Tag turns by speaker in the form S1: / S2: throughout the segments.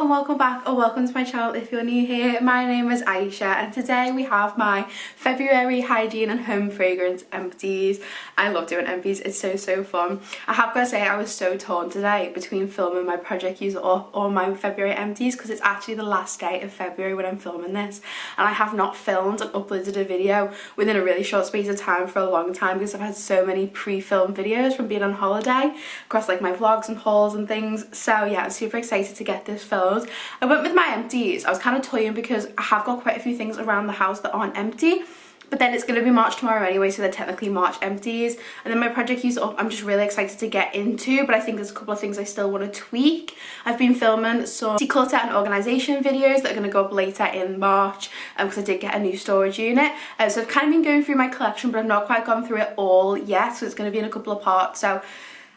S1: and welcome back, or welcome to my channel if you're new here. My name is Aisha and today we have my February hygiene and home fragrance empties. I love doing empties, it's so fun. I have got to say I was so torn today between filming my project use up or my February empties because it's actually the last day of February when I'm filming this, and I have not filmed and uploaded a video within a really short space of time for a long time because I've had so many pre-filmed videos from being on holiday across like my vlogs and hauls and things. So yeah, I'm super excited to get this filled. I went with my empties. I was kind of toying because I have got quite a few things around the house that aren't empty, but then it's going to be March tomorrow anyway, so they're technically March empties. And then my project use up I'm just really excited to get into, but I think there's a couple of things I still want to tweak. I've been filming some declutter and organisation videos that are going to go up later in March because I did get a new storage unit. So I've kind of been going through my collection, but I've not quite gone through it all yet, so it's going to be in a couple of parts. So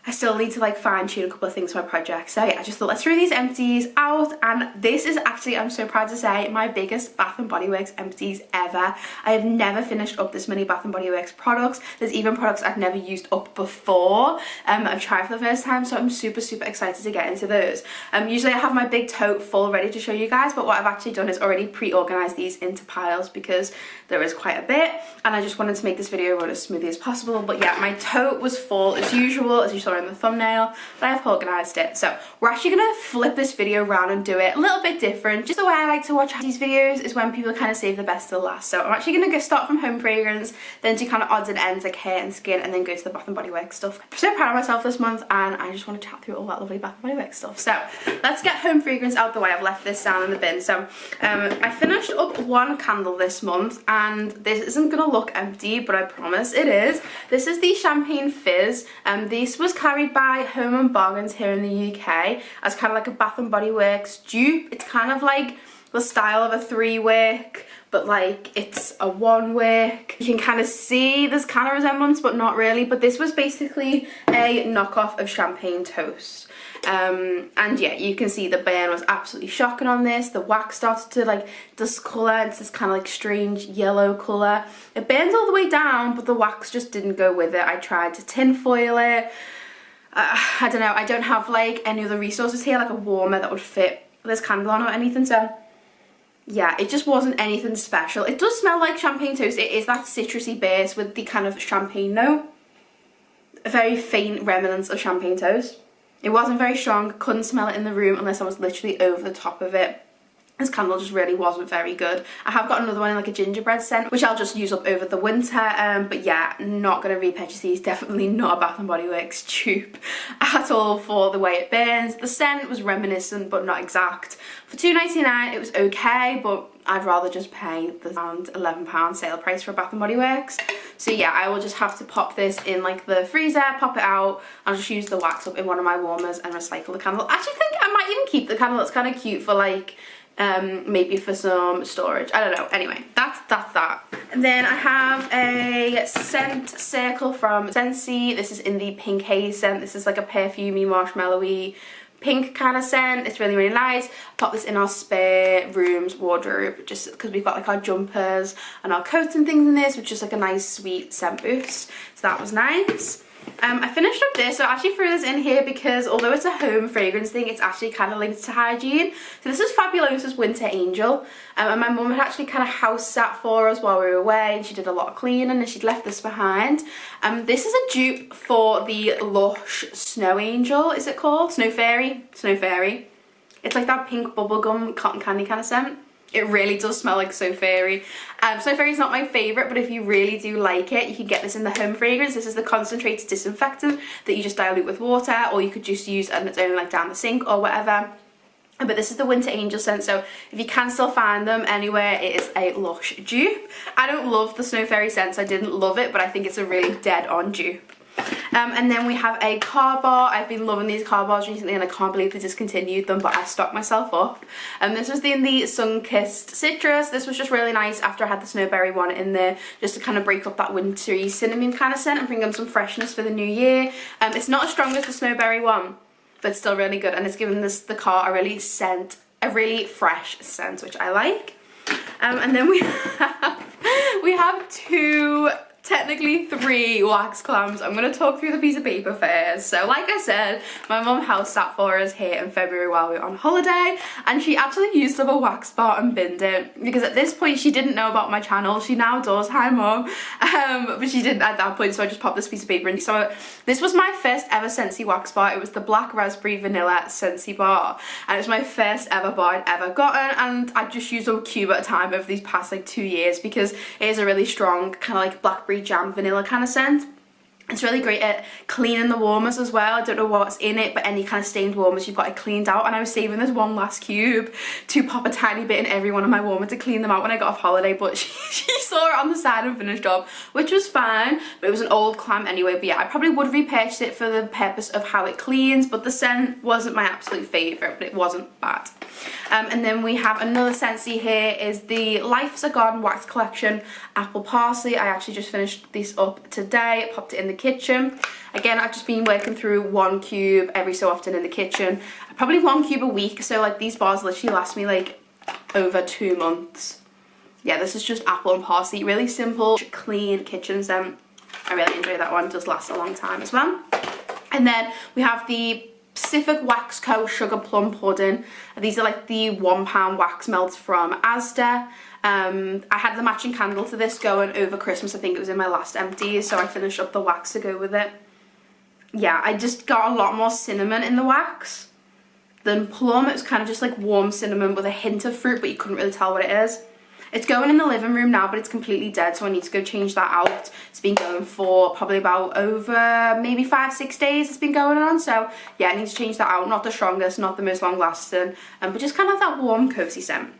S1: I still need to like fine tune a couple of things for my project. So yeah, I just thought let's throw these empties out, and this is actually, I'm so proud to say, my biggest Bath & Body Works empties ever. I have never finished up this many Bath & Body Works products. There's even products I've never used up before. I've tried for the first time, so I'm super excited to get into those. Usually I have my big tote full ready to show you guys, but what I've actually done is already pre-organized these into piles because there is quite a bit, and I just wanted to make this video run as smoothly as possible. But yeah, my tote was full as usual, as you saw in the thumbnail, but I've organised it. So we're actually going to flip this video around and do it a little bit different. Just the way I like to watch these videos is when people kind of save the best till last. So I'm actually going to go start from home fragrance, then do kind of odds and ends like hair and skin, and then go to the Bath & Body Works stuff. I'm so proud of myself this month, and I just want to chat through all that lovely Bath & Body Works stuff. So let's get home fragrance out the way. I've left this down in the bin. So I finished up one candle this month, and this isn't going to look empty, but I promise it is. This is the Champagne Fizz. This was carried by Home & Bargains here in the UK as kind of like a Bath & Body Works dupe. It's kind of like the style of a 3-wick, but like it's a 1-wick. You can kind of see there's kind of resemblance, but not really. But this was basically a knockoff of Champagne Toast. And yeah, you can see the burn was absolutely shocking on this. The wax started to like discolour. It's this kind of like strange yellow colour. It burns all the way down, but the wax just didn't go with it. I tried to tin foil it. I don't know, I don't have like any other resources here, like a warmer that would fit this candle on or anything, so yeah, it just wasn't anything special. It does smell like Champagne Toast. It is that citrusy base with the kind of champagne note. A very faint remnants of Champagne Toast. It wasn't very strong, couldn't smell it in the room unless I was literally over the top of it. This candle just really wasn't very good. I have got another one in like a gingerbread scent, which I'll just use up over the winter. But yeah, not going to repurchase these. Definitely not a Bath & Body Works dupe at all for the way it burns. The scent was reminiscent, but not exact. For £2.99, it was okay, but I'd rather just pay the around £11 sale price for a Bath & Body Works. So yeah, I will just have to pop this in like the freezer, pop it out. I'll just use the wax up in one of my warmers and recycle the candle. I actually think I might even keep the candle. It's kind of cute for like maybe for some storage. I don't know. Anyway, that's that. And then I have a scent circle from Scentsy. This is in the pink haze scent. This is like a perfumey, marshmallowy pink kind of scent. It's really nice. Pop this in our spare room's wardrobe just because we've got like our jumpers and our coats and things in this, which is like a nice sweet scent boost. So that was nice. I finished up this, so I actually threw this in here because although it's a home fragrance thing, it's actually kind of linked to hygiene. So this is Fabulosa's Winter Angel, and my mum had actually kind of house sat for us while we were away, and she did a lot of cleaning and she'd left this behind. This is a dupe for the Lush Snow Angel, is it called? Snow Fairy? Snow Fairy. It's like that pink bubblegum cotton candy kind of scent. It really does smell like So Fairy. So Fairy is not my favourite, but if you really do like it, you can get this in the home fragrance. This is the concentrated disinfectant that you just dilute with water, or you could just use it on its own like down the sink or whatever. But this is the Winter Angel scent, so if you can still find them anywhere, it is a Lush dupe. I don't love the Snow Fairy scent, so I didn't love it, but I think it's a really dead-on dupe. And then we have a car bar. I've been loving these car bars recently and I can't believe they discontinued them, but I stocked myself up. This was in the Sun-Kissed Citrus. This was just really nice after I had the Snowberry one in there, just to kind of break up that wintry cinnamon kind of scent and bring them some freshness for the new year. It's not as strong as the Snowberry one, but it's still really good, and it's given the car a really fresh scent, which I like. And then we have two technically 3 wax clamps. I'm going to talk through the piece of paper first. So like I said, my mum house sat for us here in February while we were on holiday, and she actually used up a wax bar and binned it, because at this point she didn't know about my channel. She now does, hi mum, but she didn't at that point, so I just popped this piece of paper in. So this was my first ever Scentsy wax bar. It was the Black Raspberry Vanilla Scentsy bar, and it was my first ever bar I'd ever gotten, and I just used a cube at a time over these past like 2 years, because it is a really strong kind of like blackberry jam vanilla kind of scent. It's really great at cleaning the warmers as well. I don't know what's in it, but any kind of stained warmers, you've got it cleaned out. And I was saving this one last cube to pop a tiny bit in every one of my warmers to clean them out when I got off holiday, but she saw it on the side and finished off, which was fine, but it was an old clamp anyway. But yeah, I probably would repurchase it for the purpose of how it cleans, but the scent wasn't my absolute favourite, but it wasn't bad. And then we have another Scentsy here, is the Life's a Garden Wax Collection Apple Parsley. I actually just finished this up today, popped it in the kitchen. Again, I've just been working through 1 cube every so often in the kitchen, probably 1 cube a week, so like these bars literally last me like over 2 months. Yeah, this is just apple and parsley, really simple, clean kitchen scent. I really enjoy that one, it does last a long time as well. And then we have the Pacific Wax Co. Sugar Plum Pudding. These are like the £1 wax melts from Asda. I had the matching candle to this going over Christmas. I think it was in my last Empties, so I finished up the wax to go with it. Yeah, I just got a lot more cinnamon in the wax than plum. It was kind of just like warm cinnamon with a hint of fruit, but you couldn't really tell what it is. It's going in the living room now, but it's completely dead, so I need to go change that out. It's been going for probably about over maybe 5-6 days it's been going on, so yeah, I need to change that out. Not the strongest, not the most long lasting, but just kind of that warm cozy scent.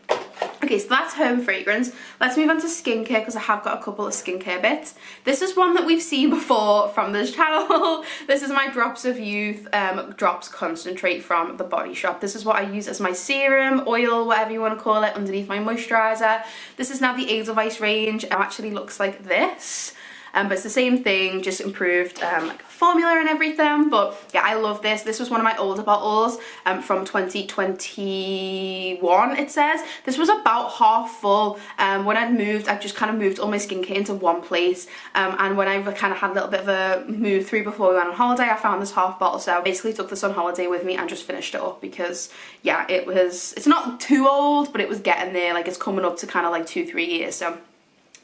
S1: Okay, so that's home fragrance. Let's move on to skincare, because I have got a couple of skincare bits. This is one that we've seen before from this channel. This is my Drops of Youth Drops Concentrate from The Body Shop. This is what I use as my serum, oil, whatever you want to call it, underneath my moisturiser. This is now the Edelweiss range. It actually looks like this. But it's the same thing, just improved like formula and everything. But yeah, I love this. This was one of my older bottles from 2021, it says. This was about half full. When I'd moved, I just kind of moved all my skincare into one place. And when I kind of had a little bit of a move through before we went on holiday, I found this half bottle. So I basically took this on holiday with me and just finished it up, because yeah, it's not too old, but it was getting there. Like it's coming up to kind of like 2-3 years. So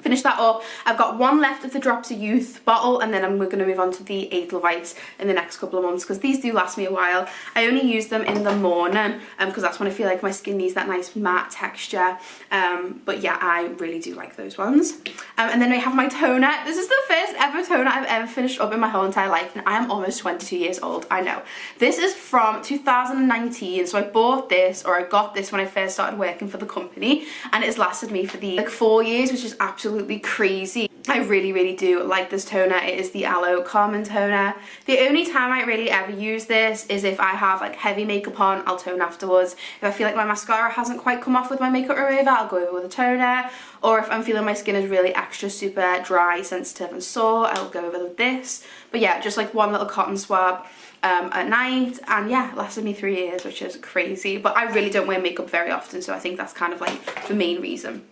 S1: finish that up. I've got one left of the Drops of Youth bottle, and then we're going to move on to the Edelweiss in the next couple of months, because these do last me a while. I only use them in the morning because that's when I feel like my skin needs that nice matte texture. But yeah, I really do like those ones. And then we have my toner. This is the first ever toner I've ever finished up in my whole entire life, and I am almost 22 years old, I know. This is from 2019, so I bought this, or I got this when I first started working for the company, and it's lasted me for the like 4 years, which is absolutely crazy. I really do like this toner. It is the Aloe Carmine toner. The only time I really ever use this is if I have like heavy makeup on, I'll tone afterwards. If I feel like my mascara hasn't quite come off with my makeup remover, I'll go over with a toner. Or if I'm feeling my skin is really extra super dry, sensitive and sore, I'll go over with this. But yeah, just like one little cotton swab at night, and yeah, it lasted me 3 years, which is crazy. But I really don't wear makeup very often, so I think that's kind of like the main reason.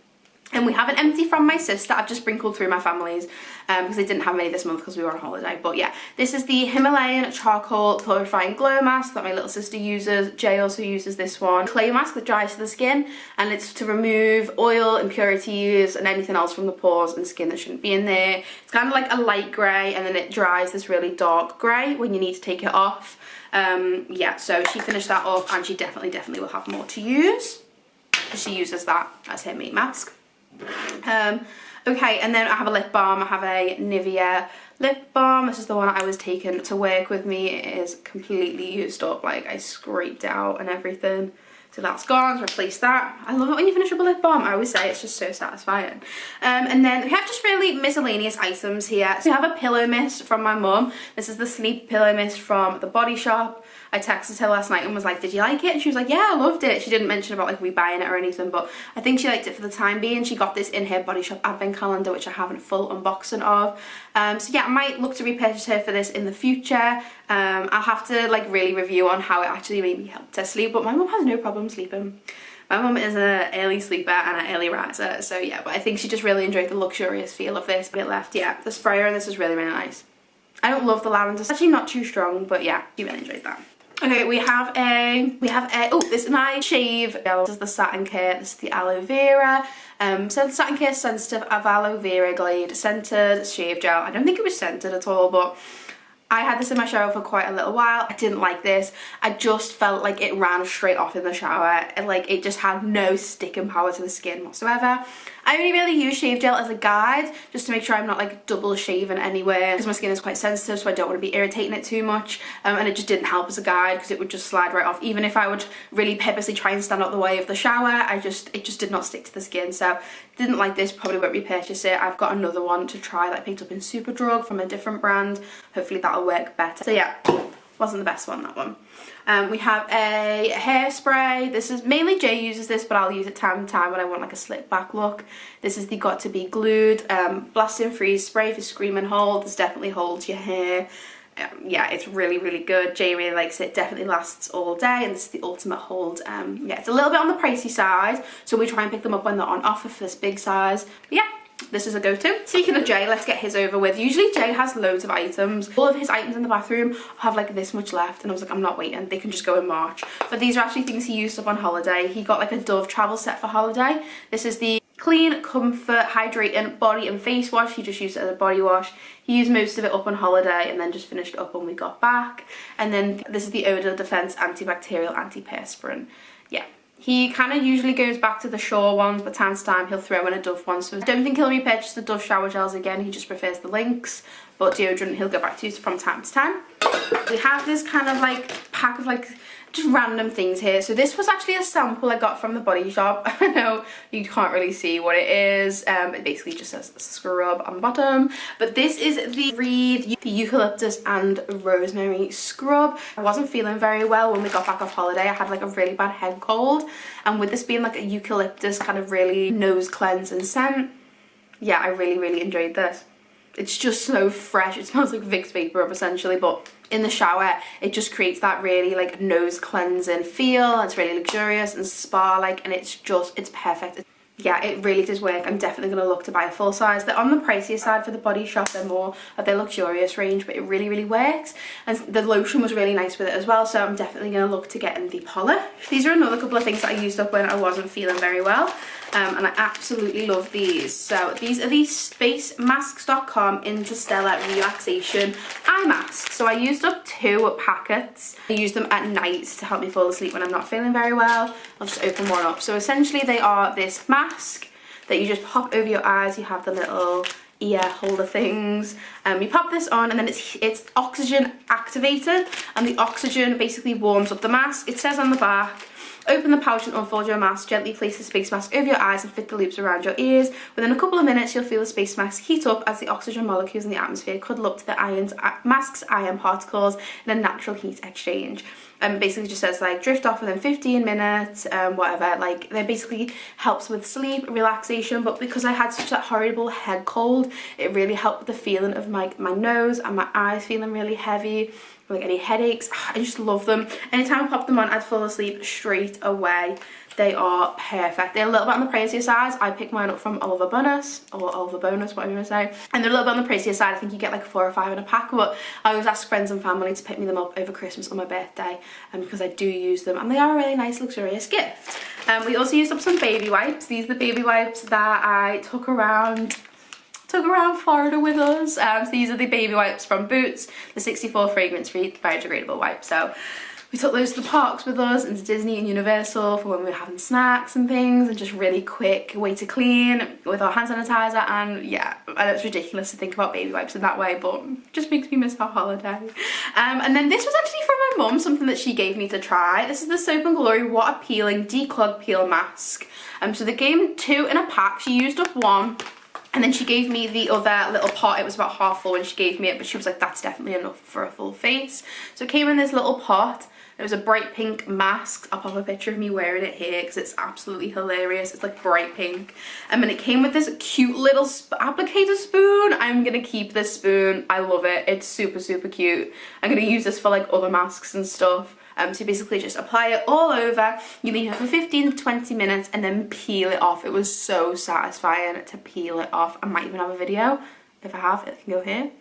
S1: And we have an empty from my sister. I've just sprinkled through my family's because they didn't have any this month because we were on holiday. But yeah, this is the Himalayan Charcoal Purifying Glow Mask that my little sister uses. Jay also uses this one. Clay mask that dries to the skin, and it's to remove oil, impurities and anything else from the pores and skin that shouldn't be in there. It's kind of like a light grey, and then it dries this really dark grey when you need to take it off. Yeah, so she finished that up, and she definitely will have more to use. She uses that as her main mask. Okay, and then I have a lip balm. I have a Nivea lip balm. This is the one I was taking to work with me. It is completely used up, like I scraped it out and everything. So that's gone, so replace that. I love it when you finish up a lip balm. I always say it's just so satisfying. And then we have just really miscellaneous items here. So we have a pillow mist from my mum. This is the Sleep Pillow Mist from The Body Shop. I texted her last night and was like, did you like it? And she was like, yeah, I loved it. She didn't mention about like rebuying it or anything, but I think she liked it for the time being. She got this in her Body Shop advent calendar, which I haven't full unboxing of. So yeah, I might look to repurchase her for this in the future. I'll have to like really review on how it actually maybe helped her sleep, but my mum has no problem sleeping. My mum is an early sleeper and an early riser, so yeah, but I think she just really enjoyed the luxurious feel of this. But it left, yeah, the sprayer in this is really, really nice. I don't love the lavender, it's actually not too strong, but yeah, she really enjoyed that. Okay, we have a, oh, this is my shave gel. This is the satin care, this is the aloe vera. So the satin care sensitive of aloe vera glade scented shave gel. I don't think it was scented at all, but I had this in my shower for quite a little while. I didn't like this. I just felt like it ran straight off in the shower and like it just had no sticking power to the skin whatsoever. I only really use shave gel as a guide just to make sure I'm not like double shaving anywhere because my skin is quite sensitive, so I don't want to be irritating it too much, and it just didn't help as a guide because it would just slide right off. Even if I would really purposely try and stand out the way of the shower, it just did not stick to the skin. So didn't like this, probably won't repurchase it. I've got another one to try that I picked up in Superdrug from a different brand. Hopefully that'll work better. So yeah, wasn't the best one, that one. We have a hairspray. This is mainly Jay uses this, but I'll use it time to time when I want like a slick back look. This is the Got to Be Glued Blast and Freeze spray for scream and hold. This definitely holds your hair. Yeah, it's really, really good. Jay really likes it. Definitely lasts all day, and this is the ultimate hold. Yeah, it's a little bit on the pricey side, so we try and pick them up when they're on offer for this big size. But yeah, this is a go-to. Speaking of Jay, let's get his over with. Usually Jay has loads of items. All of his items in the bathroom have like this much left, and I was like, I'm not waiting, they can just go in March. But these are actually things he used up on holiday. He got like a Dove travel set for holiday. This is the Clean Comfort Hydrating Body and Face Wash. He just used it as a body wash. He used most of it up on holiday and then just finished it up when we got back. And then this is the Odor Defense Antibacterial Antiperspirant. Yeah. He kind of usually goes back to the Shore ones, but time to time he'll throw in a Dove one. So I don't think he'll repurchase the Dove shower gels again. He just prefers the Lynx. But deodorant he'll go back to from time to time. We have this kind of like pack of like just random things here. So this was actually a sample I got from the Body Shop. I know you can't really see what it is. It basically just says scrub on the bottom. But this is the Breathe the Eucalyptus and Rosemary Scrub. I wasn't feeling very well when we got back off holiday. I had like a really bad head cold. And with this being like a eucalyptus kind of really nose cleansing scent, yeah, I really, really enjoyed this. It's just so fresh. It smells like Vicks Vapor Rub essentially, but in the shower it just creates that really like nose cleansing feel. It's really luxurious and spa like, and it's perfect. Yeah, it really does work. I'm definitely going to look to buy a full size. They're on the pricier side for the Body Shop. They're more of their luxurious range, but it really, really works. And the lotion was really nice with it as well, so I'm definitely going to look to get in the polish. These are another couple of things that I used up when I wasn't feeling very well. And I absolutely love these. So these are the spacemasks.com Interstellar Relaxation Eye Masks. So I used up 2 packets. I use them at night to help me fall asleep when I'm not feeling very well. I'll just open one up. So essentially they are this mask that you just pop over your eyes. You have the little ear holder things. You pop this on and then it's oxygen activated, and the oxygen basically warms up the mask. It says on the back, open the pouch and unfold your mask. Gently place the space mask over your eyes and fit the loops around your ears. Within a couple of minutes, you'll feel the space mask heat up as the oxygen molecules in the atmosphere cuddle up to the mask's ion particles in a natural heat exchange. Basically just says like drift off within 15 minutes, whatever. Like they basically helps with sleep, relaxation, but because I had such that horrible head cold, it really helped with the feeling of my nose and my eyes feeling really heavy. Like any headaches, I just love them. Anytime I pop them on, I'd fall asleep straight away. They are perfect. They're a little bit on the pricier side. I picked mine up from Oliver Bonus, or Oliver Bonus, whatever you want to say. And they're a little bit on the pricier side. I think you get like 4 or 5 in a pack, but I always ask friends and family to pick me them up over Christmas or my birthday, because I do use them, and they are a really nice luxurious gift. We also used up some baby wipes. These are the baby wipes that I took around Florida with us. So these are the baby wipes from Boots, the 64 fragrance-free biodegradable wipes. So we took those to the parks with us, into Disney and Universal for when we were having snacks and things, and just really quick way to clean with our hand sanitizer. And yeah, I know it's ridiculous to think about baby wipes in that way, but it just makes me miss our holiday. And then this was actually from my mum, something that she gave me to try. This is the Soap and Glory Water Peeling Declog Peel Mask. So they gave 2 in a pack. She used up 1. And then she gave me the other little pot. It was about half full when she gave me it, but she was like, that's definitely enough for a full face. So it came in this little pot. It was a bright pink mask. I'll pop a picture of me wearing it here because it's absolutely hilarious. It's like bright pink. And then it came with this cute little applicator spoon. I'm going to keep this spoon. I love it. It's super, super cute. I'm going to use this for like other masks and stuff. So basically just apply it all over, you leave it for 15 to 20 minutes and then peel it off. It was so satisfying to peel it off. I might even have a video. If I have, it can go here.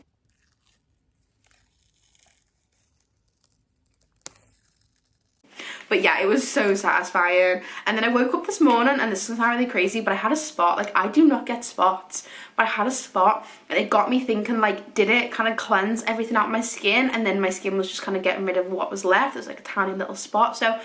S1: But yeah, it was so satisfying. And then I woke up this morning, and this is not really crazy, but I had a spot. Like, I do not get spots, but I had a spot, and it got me thinking, like, did it kind of cleanse everything out of my skin? And then my skin was just kind of getting rid of what was left. It was like a tiny little spot. So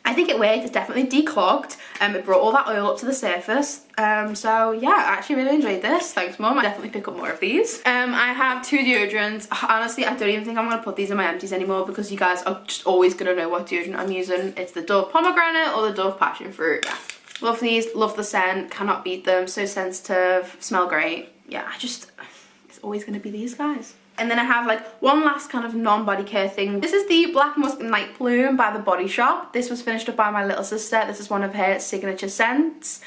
S1: I think it worked. It definitely declogged. It brought all that oil up to the surface. So yeah, I actually really enjoyed this. Thanks, Mum. I definitely pick up more of these. I have 2 deodorants. Honestly, I don't even think I'm gonna put these in my empties anymore because you guys are just always gonna know what deodorant I'm using. It's the Dove Pomegranate or the Dove Passion Fruit. Yeah. Love these. Love the scent. Cannot beat them. So sensitive. Smell great. Yeah, it's always gonna be these guys. And then I have like one last kind of non-body care thing. This is the Black Musk Night Bloom by The Body Shop. This was finished up by my little sister. This is one of her signature scents.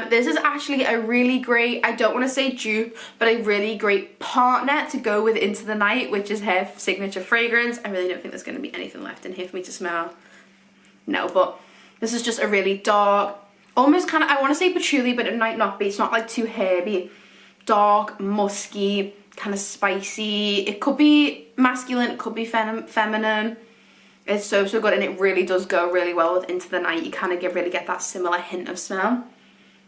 S1: This is actually a really great, I don't want to say dupe, but a really great partner to go with into the night, which is her signature fragrance. I really don't think there's going to be anything left in here for me to smell. No, but this is just a really dark, almost kind of, I want to say patchouli, but it might not be. It's not like too herby. Dark, musky, kind of spicy. It could be masculine, it could be feminine. It's so good, and it really does go really well with into the night. You kind of really get that similar hint of smell.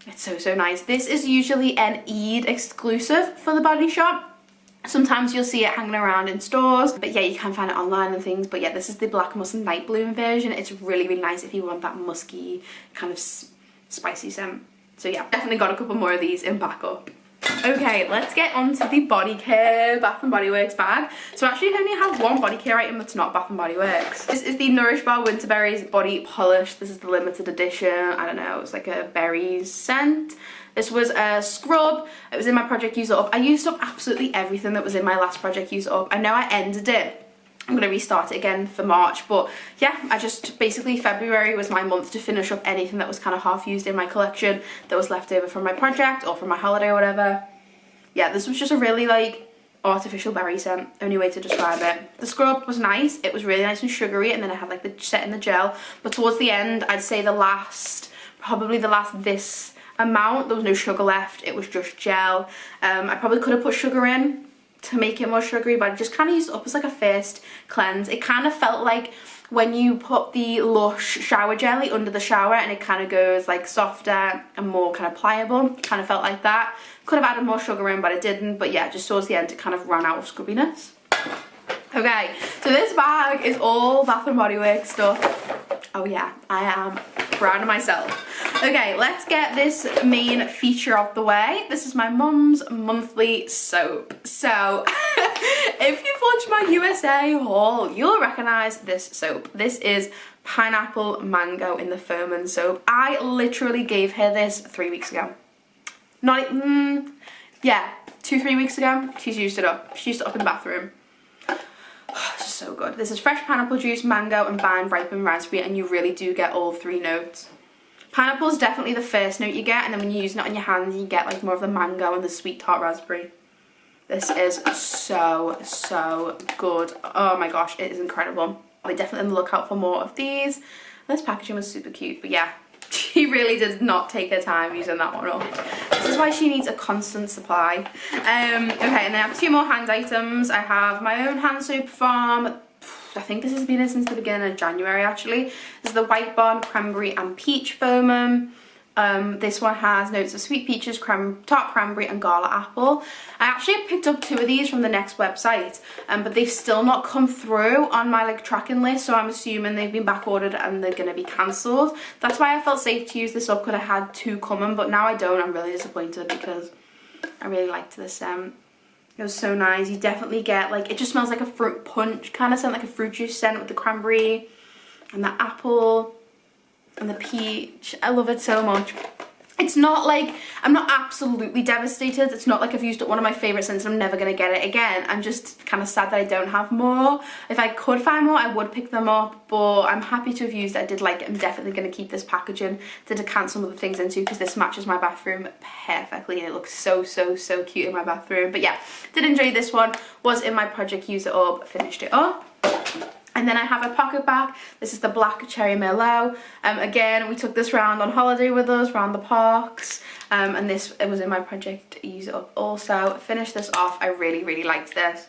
S1: It's so nice. This is usually an Eid exclusive for The Body Shop. Sometimes you'll see it hanging around in stores, but yeah, you can find it online and things. But yeah, this is the Black Musk Night Bloom version. It's really nice if you want that musky kind of spicy scent. So yeah, definitely got a couple more of these in backup. Okay, let's get on to the body care Bath & Body Works bag. So I actually only have one body care item that's not Bath & Body Works. This is the Nourish Bar Winter Berries Body Polish. This is the limited edition. I don't know, it's like a berries scent. This was a scrub. It was in my Project Use It Up. I used up absolutely everything that was in my last Project Use It Up. I know I ended it. I'm going to restart it again for March, but yeah, I just basically February was my month to finish up anything that was kind of half used in my collection that was left over from my project or from my holiday or whatever. Yeah, this was just a really like artificial berry scent, only way to describe it. The scrub was nice. It was really nice and sugary, and then I had like the set in the gel, but towards the end, I'd say probably the last this amount, there was no sugar left. It was just gel. I probably could have put sugar in to make it more sugary, but I just kind of used it up as like a first cleanse. It kind of felt like when you put the Lush shower jelly under the shower and it kind of goes like softer and more kind of pliable. Kind of felt like that. Could have added more sugar in, but I didn't. But yeah, just towards the end it kind of ran out of scrubbiness. Okay, so this bag is all Bath & Body Works stuff. Oh yeah, I am proud of myself. Okay, let's get this main feature out the way. This is my mum's monthly soap. So, if you've watched my USA haul, you'll recognise this soap. This is Pineapple Mango in the Foaming soap. I literally gave her this 3 weeks ago. Yeah, 2-3 weeks ago. She's used it up. She used it up in the bathroom. It's so good. This is fresh pineapple juice, mango and vine ripened raspberry, and you really do get all 3 notes. Pineapple is definitely the first note you get, and then when you're using it on your hands, you get like more of the mango and the sweet tart raspberry. This is so good. Oh my gosh, it is incredible. I'll be definitely on the lookout for more of these. This packaging was super cute, but yeah, she really did not take her time using that one up. This is why she needs a constant supply. Okay, and then I have 2 more hand items. I have my own hand soap from, I think this has been here since the beginning of January actually. This is the White Barn Cranberry and Peach Foaming. This one has notes of sweet peaches, tart cranberry and gala apple. I actually picked up 2 of these from the Next website, but they've still not come through on my like tracking list, so I'm assuming they've been back ordered and they're going to be cancelled. That's why I felt safe to use this up, because I had 2 coming, but now I don't. I'm really disappointed because I really liked this scent. It was so nice. You definitely get like, it just smells like a fruit punch kind of scent, like a fruit juice scent with the cranberry and the apple and the peach. I love it so much. It's not like, I'm not absolutely devastated. It's not like I've used up one of my favourite scents and I'm never going to get it again. I'm just kind of sad that I don't have more. If I could find more, I would pick them up, but I'm happy to have used it. I did like it. I'm definitely going to keep this packaging to decant some of the things into, because this matches my bathroom perfectly and it looks so cute in my bathroom. But yeah, did enjoy this one. Was in my Project Use It Up, finished it up. And then I have a pocket back. This is the black cherry Merlot. Again, we took this round on holiday with us, round the parks. And it was in my project use it up also. Finished this off. I really, really liked this.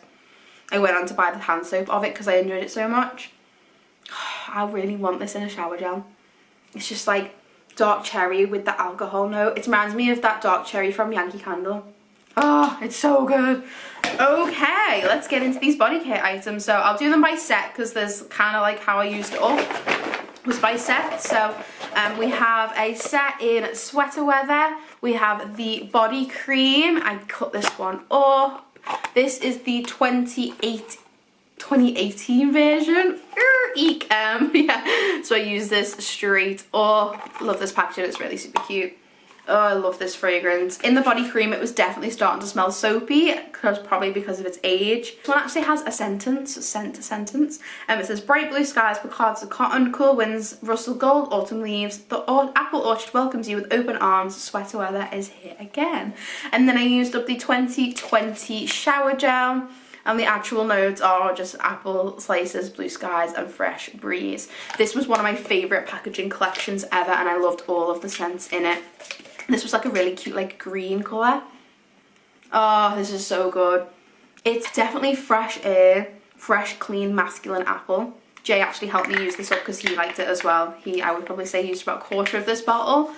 S1: I went on to buy the hand soap of it because I enjoyed it so much. I really want this in a shower gel. It's just like dark cherry with the alcohol note. It reminds me of that dark cherry from Yankee Candle. Oh, it's so good. Okay, let's get into these body care items. So I'll do them by set because there's kind of like how I used it up was by set. So we have a set in sweater weather. We have the body cream. I cut this one up. This is the 2018 version. Eek. Yeah, so I use this straight up. Love this packaging, it's really super cute. Oh, I love this fragrance. In the body cream, it was definitely starting to smell soapy, probably because of its age. This one actually has a sentence. It says, bright blue skies, placards of cotton, cool winds, rustle gold, autumn leaves. The apple orchard welcomes you with open arms. Sweater weather is here again. And then I used up the 2020 shower gel. And the actual notes are just apple slices, blue skies, and fresh breeze. This was one of my favourite packaging collections ever, and I loved all of the scents in it. This was like a really cute like green colour. Oh, this is so good. It's definitely fresh air, fresh, clean, masculine apple. Jay actually helped me use this up because he liked it as well. I would probably say he used about a quarter of this bottle.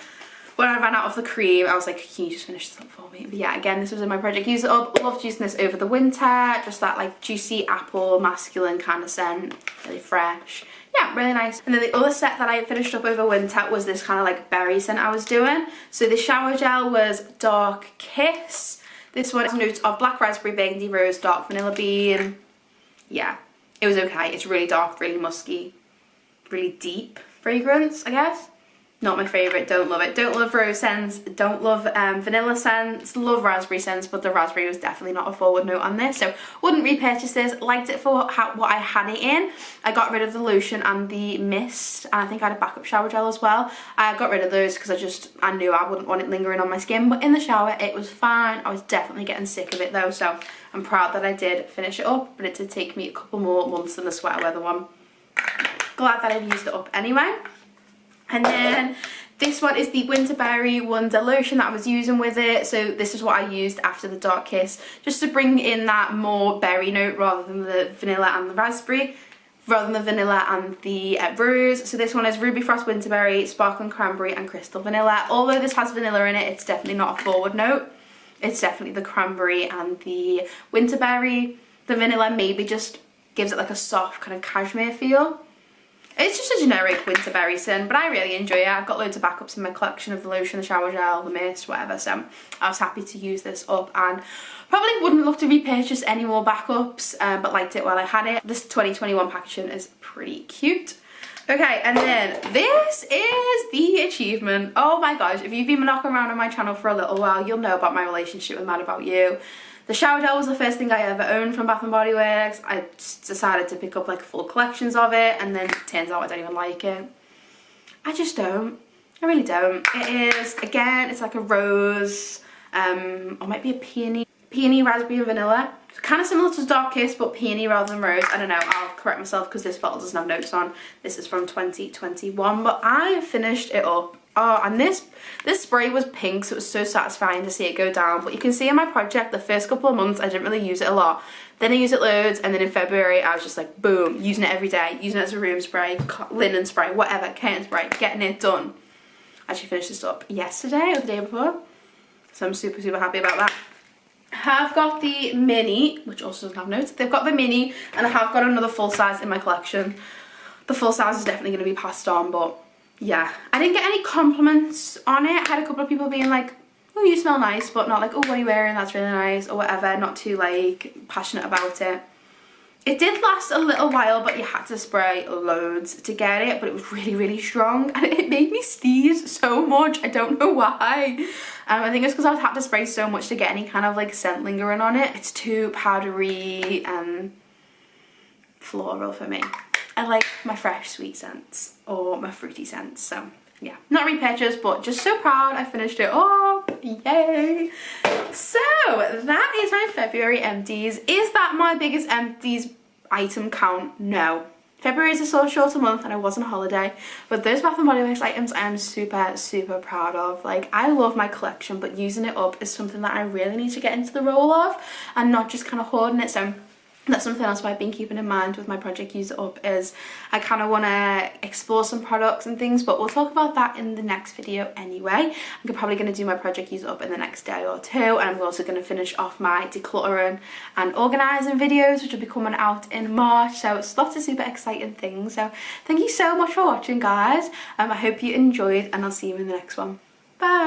S1: When I ran out of the cream, I was like, can you just finish this up for me? But yeah, again, this was in my project use it up. Loved using this over the winter. Just that like juicy apple, masculine kind of scent. Really fresh. Yeah, really nice. And then the other set that I finished up over winter was this kind of like berry scent I was doing. So the shower gel was Dark Kiss. This one has notes of black raspberry, burgundy rose, dark vanilla bean. Yeah, it was okay. It's really dark, really musky, really deep fragrance, I guess. Not my favourite, don't love it. Don't love rose scents, don't love vanilla scents, love raspberry scents, but the raspberry was definitely not a forward note on this, so wouldn't repurchase this. Liked it for what I had it in. I got rid of the lotion and the mist, and I think I had a backup shower gel as well. I got rid of those because I knew I wouldn't want it lingering on my skin, but in the shower it was fine. I was definitely getting sick of it though, so I'm proud that I did finish it up, but it did take me a couple more months than the sweater weather one. Glad that I've used it up anyway. And then this one is the Winterberry Wonder Lotion that I was using with it. So this is what I used after the Dark Kiss, just to bring in that more berry note rather than the vanilla and the raspberry, rather than the vanilla and the rose. So this one is Ruby Frost Winterberry, Sparkling Cranberry and Crystal Vanilla. Although this has vanilla in it, it's definitely not a forward note. It's definitely the cranberry and the Winterberry. The vanilla maybe just gives it like a soft kind of cashmere feel. It's just a generic Winterberry scent, but I really enjoy it. I've got loads of backups in my collection of the lotion, the shower gel, the mist, whatever, so I was happy to use this up and probably wouldn't look to repurchase any more backups, but liked it while I had it. This 2021 packaging is pretty cute. Okay, and then this is the achievement. Oh my gosh, if you've been knocking around on my channel for a little while, you'll know about my relationship with Mad About You. The shower gel was the first thing I ever owned from Bath & Body Works. I just decided to pick up like full collections of it, and then it turns out I don't even like it. I just don't. I really don't. It is, again, it's like a rose, or might be a peony, raspberry and vanilla. It's kind of similar to Dark Kiss, but peony rather than rose. I don't know, I'll correct myself because this bottle doesn't have notes on. This is from 2021, but I finished it up. Oh, and this spray was pink, so it was so satisfying to see it go down. But you can see in my project, the first couple of months, I didn't really use it a lot. Then I used it loads, and then in February, I was just like, boom, using it every day. Using it as a room spray, linen spray, whatever, curtain spray, getting it done. I actually finished this up yesterday or the day before. So I'm super, super happy about that. I have got the mini, which also doesn't have notes. They've got the mini, and I have got another full size in my collection. The full size is definitely going to be passed on, but yeah, I didn't get any compliments on it. I had a couple of people being like, oh, you smell nice, but not like, oh, what are you wearing, that's really nice, or whatever. Not too like passionate about it. It did last a little while, but you had to spray loads to get it, but it was really, really strong, and it made me sneeze so much. I don't know why. I think it's because I had to spray so much to get any kind of like scent lingering on it. It's too powdery and floral for me. I like my fresh sweet scents or my fruity scents, so yeah, not repurchase, but just so proud I finished it up. Yay! So that is my February empties. Is that my biggest empties item count? No, February is a so shorter month and I was on holiday, but those Bath & Body Works items I am super proud of. Like, I love my collection, but using it up is something that I really need to get into the role of and not just kind of hoarding it. So that's something else I've been keeping in mind with my project Use It Up, is I kind of want to explore some products and things, but we'll talk about that in the next video anyway. I'm probably going to do my project Use It Up in the next day or two, and I'm also going to finish off my decluttering and organising videos, which will be coming out in March. So it's lots of super exciting things. So thank you so much for watching, guys. I hope you enjoyed, and I'll see you in the next one. Bye!